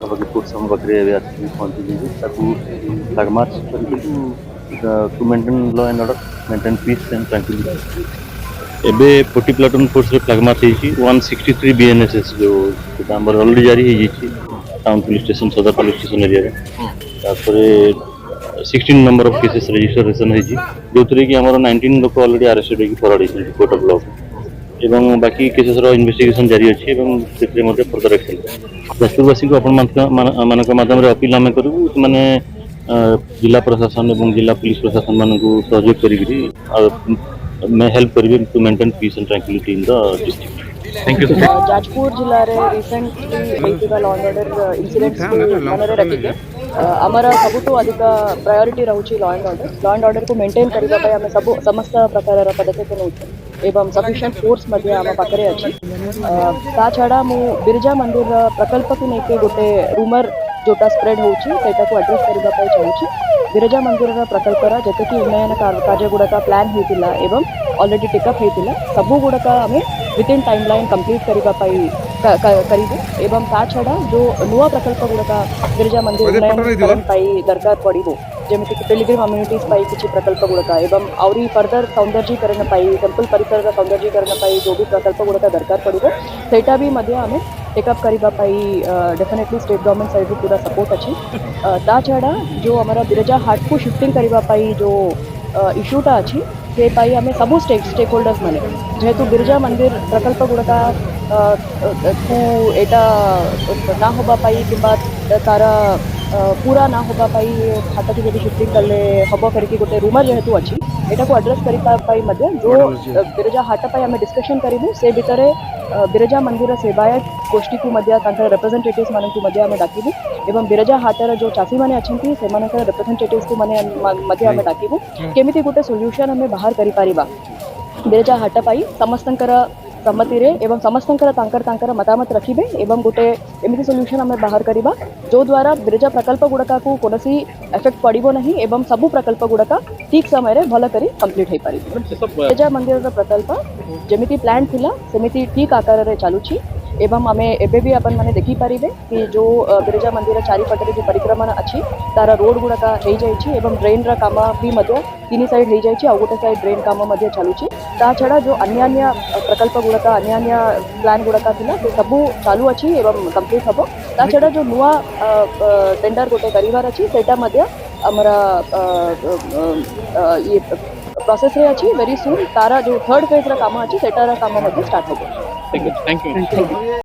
ପାଖାପାଖି ଫୋର୍ସ ଆମ ପାଖରେ ଏବେ ଆସିକି ପହଞ୍ଚିଯାଇଛି। ତାକୁ ଫ୍ଲାଗ ମାର୍ଚ୍ଚ କରିକି to maintain law and order, maintain peace and tranquility. ଏବେ 40 ପ୍ଲାଟୁନ୍ ଫୋର୍ସରେ ଫ୍ଲାଗ ମାର୍ଚ୍ଚ ହେଇଛି। 163 BNSS ଯେଉଁ ସେଟା ଆମର ଅଲରେଡ଼ି ଜାରି ହେଇଯାଇଛି ଟାଉନ୍ ପୁଲିସ୍ ଷ୍ଟେସନ୍, ସଦର ପୁଲିସ୍ ଷ୍ଟେସନ୍ ଏରିଆରେ। ତାପରେ 16 ନମ୍ବର ଅଫ୍ କେସେସ୍ ରେଜିଷ୍ଟ୍ରେସନ୍ ହେଇଛି, ଯେଉଁଥିରେ କି ଆମର 19 ଲୋକ ଅଲରେଡ଼ି ଆରେଷ୍ଟେଡ୍ ହେଇକି ଫରୱାର୍ଡ ହେଇଛନ୍ତି କୋର୍ଟ ଅଫ୍ ଲ'କୁ। ଏବଂ ବାକି କେସେସ୍ର ଇନଭେଷ୍ଟିଗେସନ୍ ଜାରି ଅଛି ଏବଂ ସେଥିରେ ମଧ୍ୟ ଫର୍ଦର ଆକ୍ସନ୍। ଯାଜପୁରବାସୀଙ୍କୁ ଆପଣମାନଙ୍କ ମାଧ୍ୟମରେ ଅପିଲ୍ ଆମେ କରିବୁ, ସେମାନେ ଜିଲ୍ଲା ପ୍ରଶାସନ ଏବଂ ଜିଲ୍ଲା ପୁଲିସ୍ ପ୍ରଶାସନ ମାନଙ୍କୁ ସହଯୋଗ କରିକିରି ହେଲ୍ପ କରିବେ to maintain peace and tranquility in the district. Thank you sir. Jajpur जिले में रिसेंटली होइतिबा लॉ एंड ऑर्डर इंसिडेंट्स को मन में रखिके आमर सबुठु अधिक प्रायोरिटी रहउची लॉ एंड ऑर्डर को मेंटेन करबा पय हमें सब समस्त प्रकार पदक्षेप नउछु एवं सफिशिएंट फोर्स मध्य आम पाखरे अछि। ता छड़ा मु बिरजा मंदिर प्रकल्प को लेके गोटे रूमर जोटा स्प्रेड होउची सेटा को एड्रेस करबा पय चाहूची। बिरजा मंदिर प्रकल्पर जते कि उन्नयन कार्य गुड़ाक प्लान होइतिला एवं ऑलरेडी टेकअप होइतिला सबु गुड़ाक आमे विद इन टाइमलाइन कंप्लीट करबा पय करिबु एवं ता छड़ा जो नुआ प्रकल्प गुड़ाक बिरजा मंदिर उन्नयन पय दरकार पड़िबो जेमिति कि पिलग्रिम अम्युनिटीज पय किछि प्रकल्प गुड़ाक एवं आउरी फर्दर सौंदर्यीकरण पय टेम्पल परिसर सौंदर्यीकरण पय जो भी प्रकल्प गुड़ाक दरकार पड़िबो सेटा भी मध्य आमे टेकअप करबा पय डेफिनेटली स्टेट गवर्नमेंट साइड पूरा सपोर्ट अछि। ता छड़ा जो हमारा बिरजा हाट को शिफ्टिंग करबा पय जो इश्यूटा अछि से पाई आम सब स्टेक होल्डर्स मैंने जेहेतु बिरजा मंदिर प्रकल्प गुड़ाक एटा ना होबा पाई कि तार पूरा ना होबा पाई हाट की जब शिफ्टिंग कले हम करके गोटे रूमर जेहेतु अच्छी एटा को एड्रेस करी मध्य जो बिरजा हाट पाई आम डिस्कशन करूँ से भितर बिरजा मंदिर सेवायत गोष्ठी को रिप्रेजेंटेटिव्स मान डाकबू एवं बिरजा हाटर जो चाषी मैंने अच्छा से रिप्रेजेंटेटिव्स को मैंने डाकबू केमिति गोटे सोल्यूशन आम बाहर करि परिबा बिरजा हाट पाई समस्तंकर सम्मति रे एवं समस्तंकर तांकर मतामत रखिबे एवं गोटे एमिति सोल्यूशन आम बाहर करिबा जो द्वारा बिरजा प्रकल्प गुड़ाक को कोनोसी इफेक्ट पड़िबो नहीं एवं सबु प्रकल्प गुड़ाक ठीक समय रे भल करी कंप्लीट होई पारिबो। बिरजा मंदिर प्रकल्प जेमिति प्लान थिला सेमिति ठीक आकार रे चालुची एवं आम एबे भी अपन माने देखि पारिबे कि जो बिरजा मंदिर चारिपटे जो परिक्रमण अच्छी तार रोड गुड़ाक हो जाइए एवं ड्रेन रा काम भी मध्य तीन साइड हो जाइए आउ गोटे साइड ड्रेन काम मध्य चलुची। ता छड़ा जो अन्य प्रकल्प गुड़ाक अन्य प्लान गुड़ाक थिला से सबू चालू अच्छी एवं कंप्लीट हम। ता छड़ा जो नुआ टेंडर गोटे करिवार अच्छी सेटा मध्य हमरा ये प्रोसेस रे अच्छी वेरी सून तारा जो थर्ड फेज रा काम अच्छी सेटा रा काम मध्य स्टार्ट हो। Thank you.